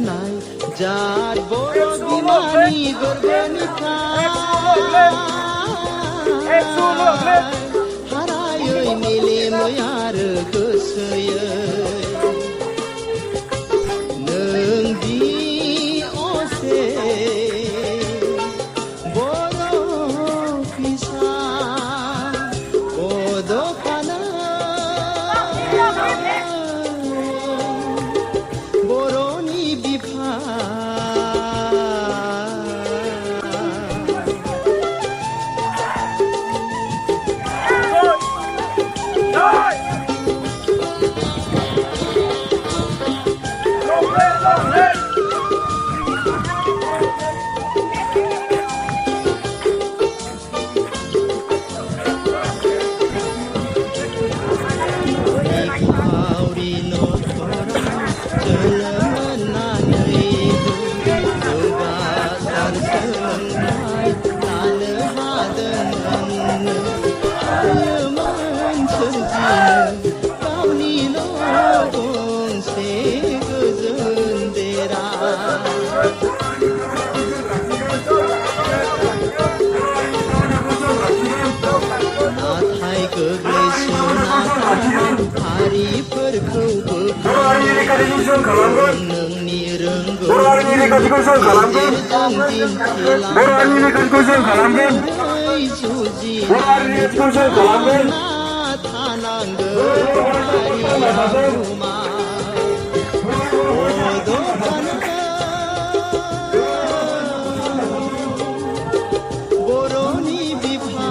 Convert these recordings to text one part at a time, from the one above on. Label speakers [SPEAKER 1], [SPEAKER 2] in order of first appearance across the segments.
[SPEAKER 1] जानाय जात बर' बिमानि गोरबोनिफ्राय हारायै मेलेमै आरो गोसोयै नों दि असे बर' फिसा बड'फानो बर'नि बिफा नोंनि रोंगौथिखौ जों खालामगोन बर' हारिनि रैखाथिखौ जों खालामगोन बर' हारिनि रैखाथिखौ जों खालामगोन बर'नि बिफा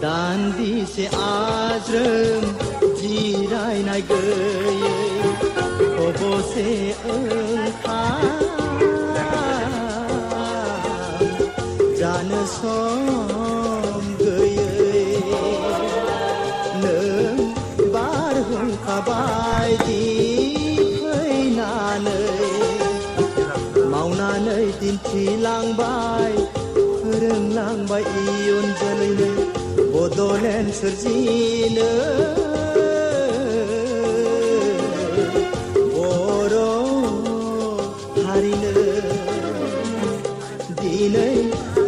[SPEAKER 1] दान्दिसे आज्रोम जिरायनाय गैयै खबसे ओंखाम जानो सम गैयै नों बारहुंखा बायदि फैनानै मावनानै दिन्थिलांबाय फोरोंलांबाय इयुन जोलैनो बड'लेण्ड सोरजिनो बर' हारिनो दिनै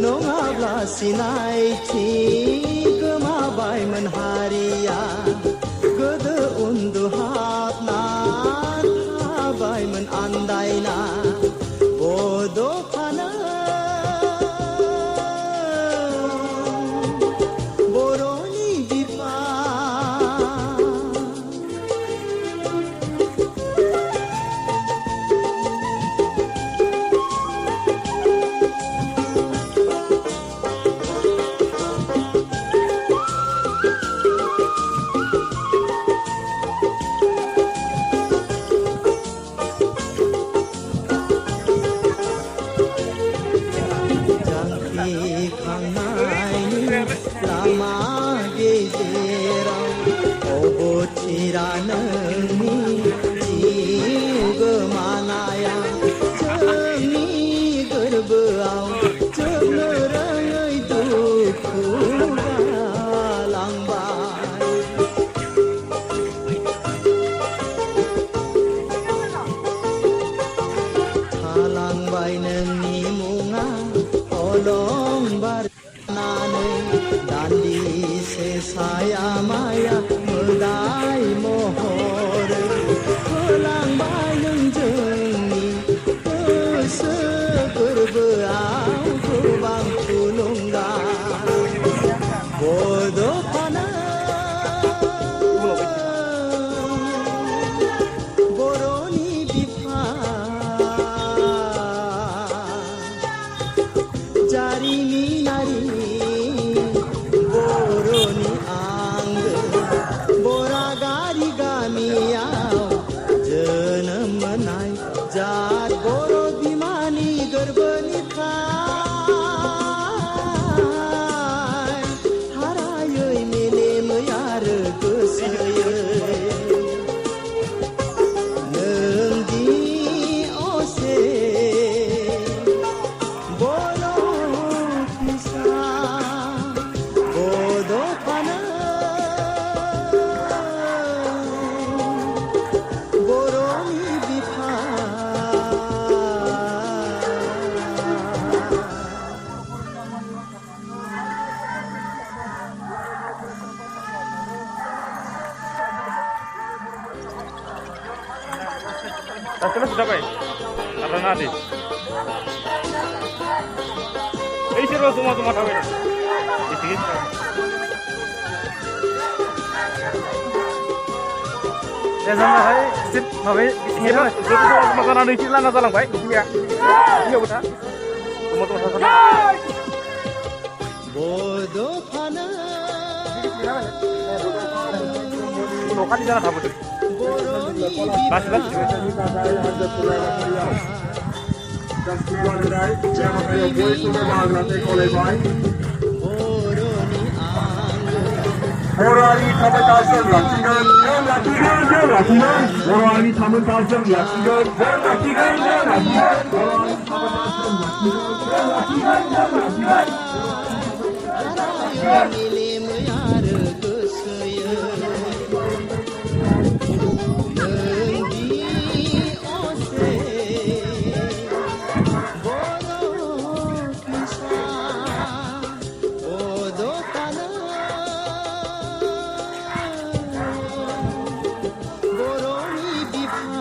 [SPEAKER 1] नङाब्ला सिनायथि गोमाबायमोन हारिया गोदो उन्दुहाबना थाबायमोन आन्दायना बड'फानो लामा गेजेराव अबथिरा नोंनि जिउ गोमानाया जोंनि गोरबोआव जोबनो रोङै दुखु गालांबाय थालांबाय नोंनि मुङा अलंबार दान्दिसे साया माया मोदाय महर होलांबाय नों जोंनि गोसो गोरबोआव गोबां थुलुंगा बड'फानो बर'नि बिफा जारिमिनारि बर'नि आंगो
[SPEAKER 2] Sasalah sudah pak? Karena nanti. Ini sih semua tahu ini. Di sini. Ya sama saya sip mabe ini lah. Itu makanan di sini lah nasalang baik. Iya. Iya betul. Semua sasalah.
[SPEAKER 1] bodoh fana
[SPEAKER 2] Bukan di sana apa tuh? Masih
[SPEAKER 3] Morali tamın tarzım Latin'den Latin'den Latin'den Morali tamın tarzım Latin'den Latin'den Latin'den Morali tamın tarzım Latin'den
[SPEAKER 1] milim yar gösüye Nenggi ose bodoh kisah bodoh fana boroni bifa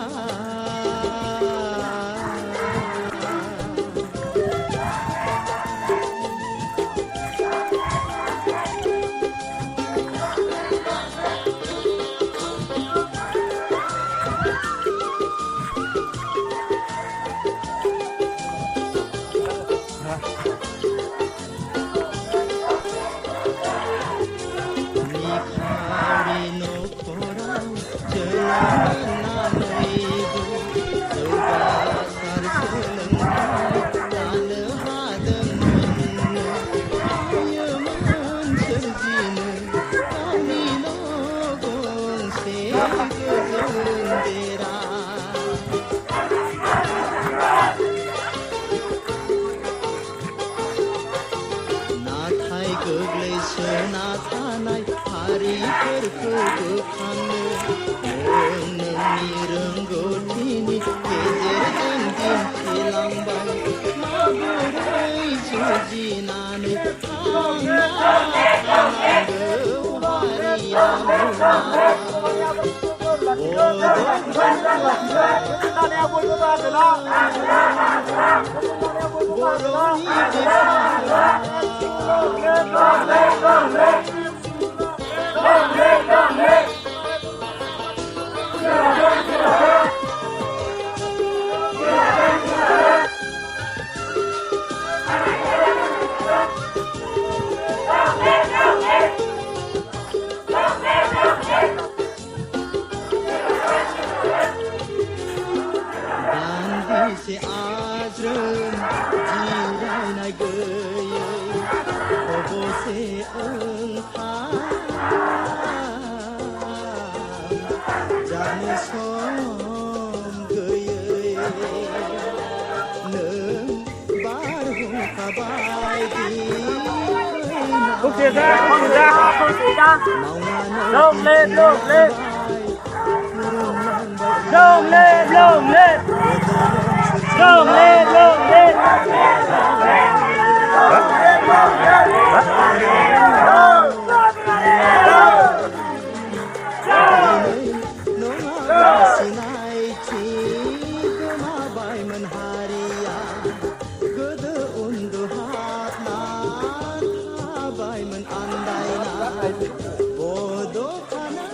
[SPEAKER 1] नाथाय गोग्लैसोना थानाय हारिफोरखौ बोखांनो नोंनि रोंगौथिनि गेजेरजों दिन्थिलांबाय माबोरै जुजिनानै थांनांगौ हारिया बर'नि दान्दिसे आज्रोम जिरायनाय गैयै खबसे ओंखाम जानो सम गैयै नों बारहुंखा बायदि सिनायथि गोमाबायमोन हारिया गोदो उन्दुहाबना थाबायमोन आन्दायना बड' फाना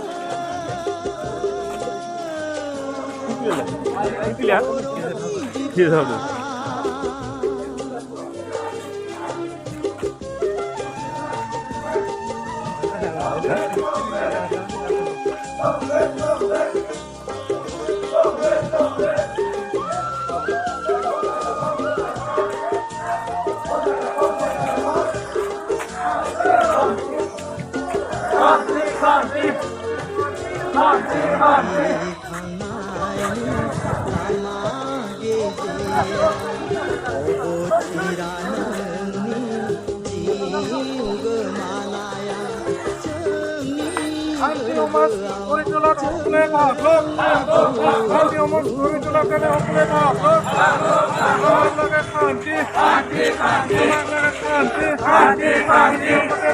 [SPEAKER 3] Anti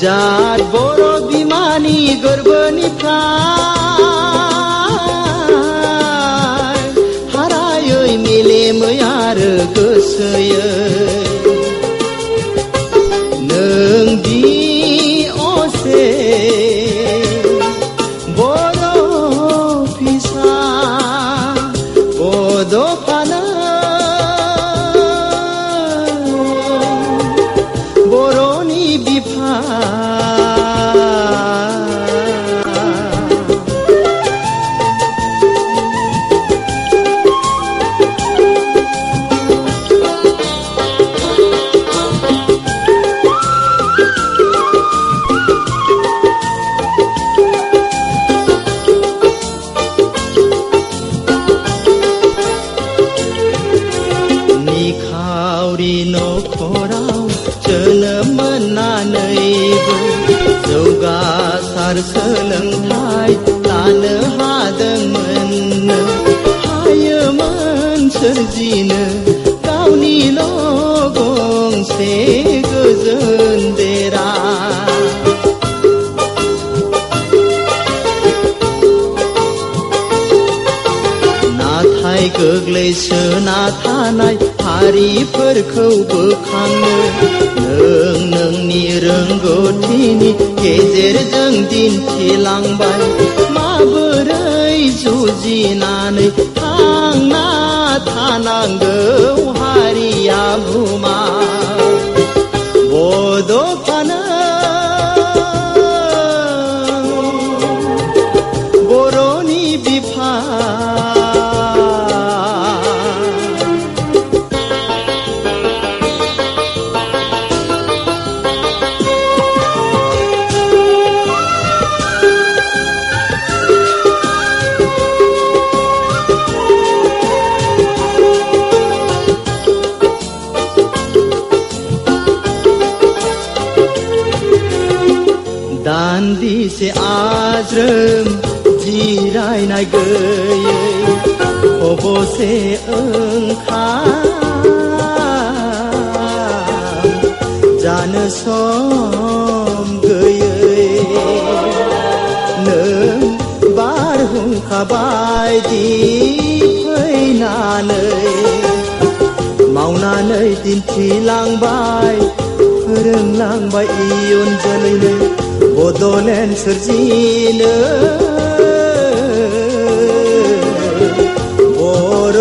[SPEAKER 1] जात बर' बिमानि गोरबोनिफ्राय हारायै मेलेमै आरो गोसोयै नों दि असे बर' फिसा बड'फानो बर'नि बिफा निखावरि न'खराव जोनोम मोननानैबो जौगासार सोलोंथाइ लानो हादोंमोननो हायोमोन सोरजिनो गावनिल' गंसे गोजोन देरा नाथाय गोग्लैसोना थानाय हारिफोरखौ बोखांनो नों नोंनि रोंगौथिनि गेजेरजों दिन्थिलांबाय माबोरै जुजिनानै थांना थानांगौ हारिया बुमा बड'फानो बर'नि बिफा दान्दिसे आज्रोम जिरायनाय गैयै खबसे ओंखाम जानो सम गैयै नों बारहुंखा बायदि फैनानै मावनानै दिन्थिलांबाय फोरोंलांबाय इयुन जोलैनो बड'लेण्ड सोरजिनो बर'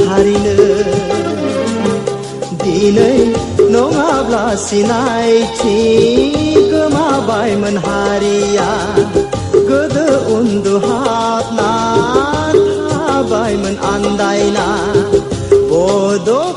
[SPEAKER 1] हारिनो दिनै नङाब्ला सिनायथि गोमाबायमोन हारिया गोदो उन्दुहाबना थाबायमोन आन्दायना बड'